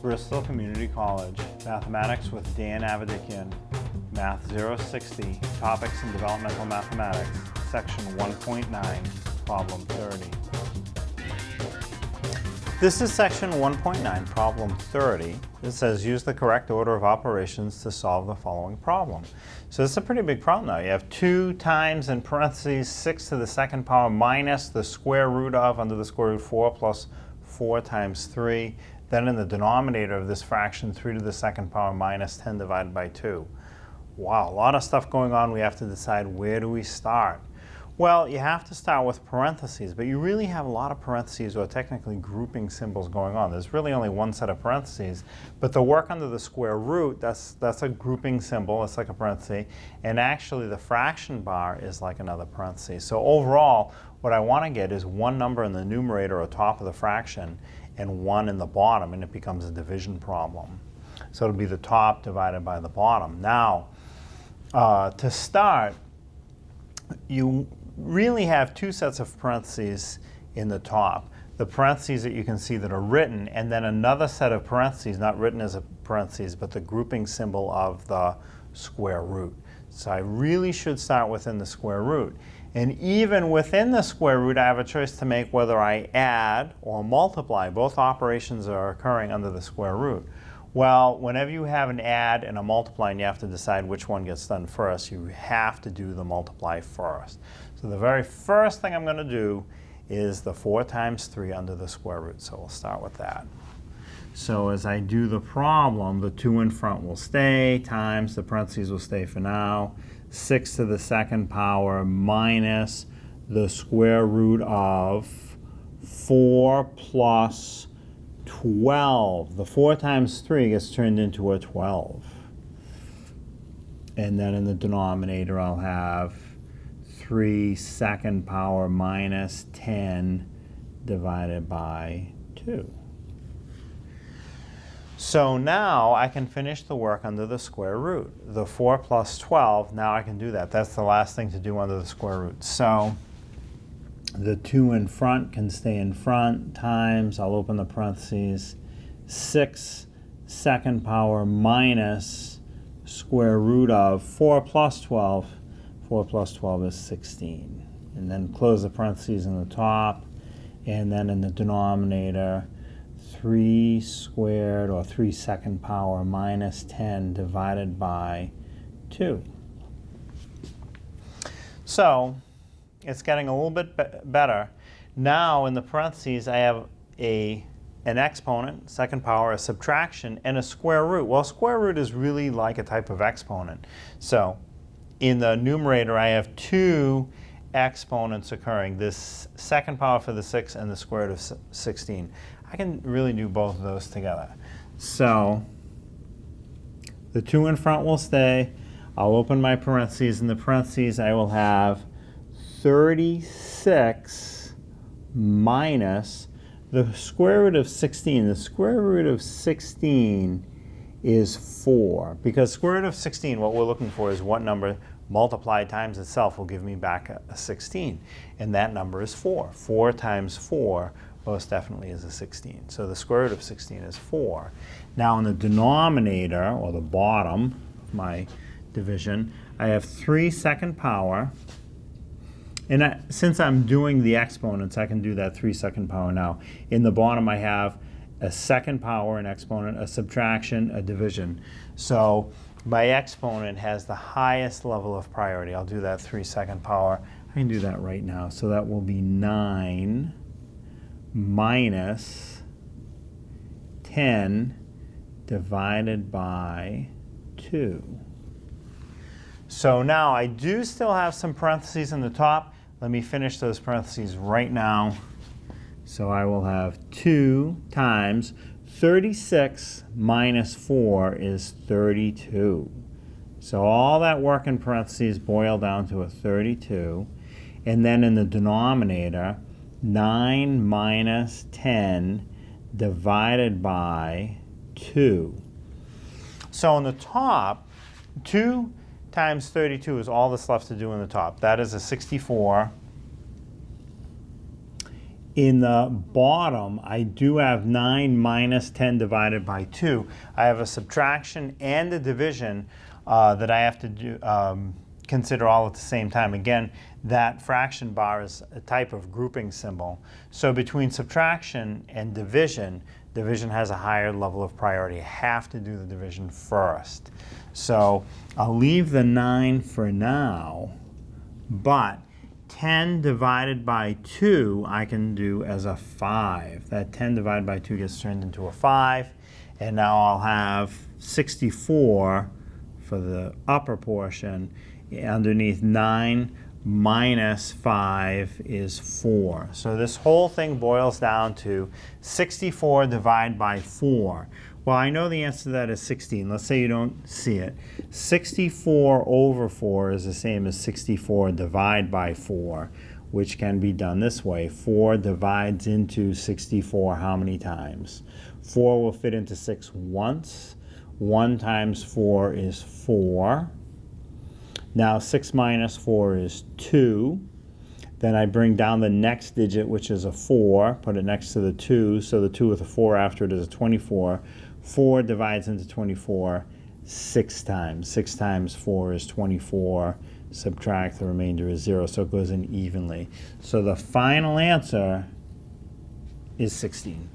Bristol Community College, Mathematics with Dan Avedikian, Math 060, Topics in Developmental Mathematics, Section 1.9, Problem 30. This is Section 1.9, Problem 30. It says use the correct order of operations to solve the following problem. So this is a pretty big problem now. You have 2 times in parentheses 6 to the second power minus the square root of under the square root 4 plus 4 times 3. Then in the denominator of this fraction 3 to the second power minus 10 divided by 2. Wow, a lot of stuff going on. We have to decide where do we start. Well, you have to start with parentheses, but you really have a lot of parentheses or technically grouping symbols going on. There's really only one set of parentheses, but the work under the square root, that's a grouping symbol. It's like a parenthesis, and actually the fraction bar is like another parenthesis. So overall, what I want to get is one number in the numerator or top of the fraction and one in the bottom, and it becomes a division problem. So it'll be the top divided by the bottom. Now, to start, you really have 2 sets of parentheses in the top. The parentheses that you can see that are written, and then another set of parentheses, not written as a parentheses, but the grouping symbol of the square root. So I really should start within the square root. And even within the square root, I have a choice to make whether I add or multiply. Both operations are occurring under the square root. Well, whenever you have an add and a multiply and you have to decide which one gets done first, you have to do the multiply first. So the very first thing I'm going to do is the 4 times 3 under the square root. So we'll start with that. So as I do the problem, the 2 in front will stay, times the parentheses will stay for now. 6 to the second power minus the square root of 4 plus 12. The 4 times 3 gets turned into a 12. And then in the denominator I'll have 3 second power minus 10 divided by 2. So now I can finish the work under the square root. The 4 plus 12, now I can do that. That's the last thing to do under the square root. So the 2 in front can stay in front, times, I'll open the parentheses, 6 second power minus square root of 4 plus 12. 4 plus 12 is 16. And then close the parentheses in the top, and then in the denominator, 3 squared, or 3 second power, minus 10 divided by 2. So it's getting a little bit better. Now in the parentheses I have an exponent, second power, a subtraction, and a square root. Well, square root is really like a type of exponent. So in the numerator I have 2 exponents occurring, this second power for the 6 and the square root of 16. I can really do both of those together. So the 2 in front will stay. I'll open my parentheses. In the parentheses I will have 36 minus the square root of 16. The square root of 16 is 4. Because square root of 16, what we're looking for is what number multiplied times itself will give me back a 16. And that number is 4. 4 times 4 most definitely is a 16. So the square root of 16 is 4. Now in the denominator, or the bottom of my division, I have 3 second power. And since I'm doing the exponents, I can do that 3 second power now. In the bottom I have a second power, an exponent, a subtraction, a division. So my exponent has the highest level of priority. I'll do that 3 second power. I can do that right now. So that will be 9 minus 10 divided by 2. So now I do still have some parentheses in the top. Let me finish those parentheses right now. So I will have 2 times 36 minus 4 is 32. So all that work in parentheses boil down to a 32. And then in the denominator, 9 minus 10 divided by 2. So on the top, 2 times 32 is all that's left to do in the top. That is a 64. in the bottom, I do have 9 minus 10 divided by 2. I have a subtraction and a division that I have to do, consider all at the same time. Again, that fraction bar is a type of grouping symbol. So between subtraction and division, division has a higher level of priority. I have to do the division first. So I'll leave the 9 for now, but 10 divided by 2 I can do as a 5. That 10 divided by 2 gets turned into a 5, and now I'll have 64 for the upper portion. Underneath 9 minus 5 is 4. So this whole thing boils down to 64 divided by 4. Well, I know the answer to that is 16. Let's say you don't see it. 64 over 4 is the same as 64 divided by 4, which can be done this way. 4 divides into 64 how many times? 4 will fit into 6 once. 1 times 4 is 4. Now 6 minus 4 is 2. Then I bring down the next digit, which is a 4, put it next to the 2, so the 2 with a 4 after it is a 24. 4 divides into 24 6 times. 6 times 4 is 24. Subtract, the remainder is 0, so it goes in evenly. So the final answer is 16.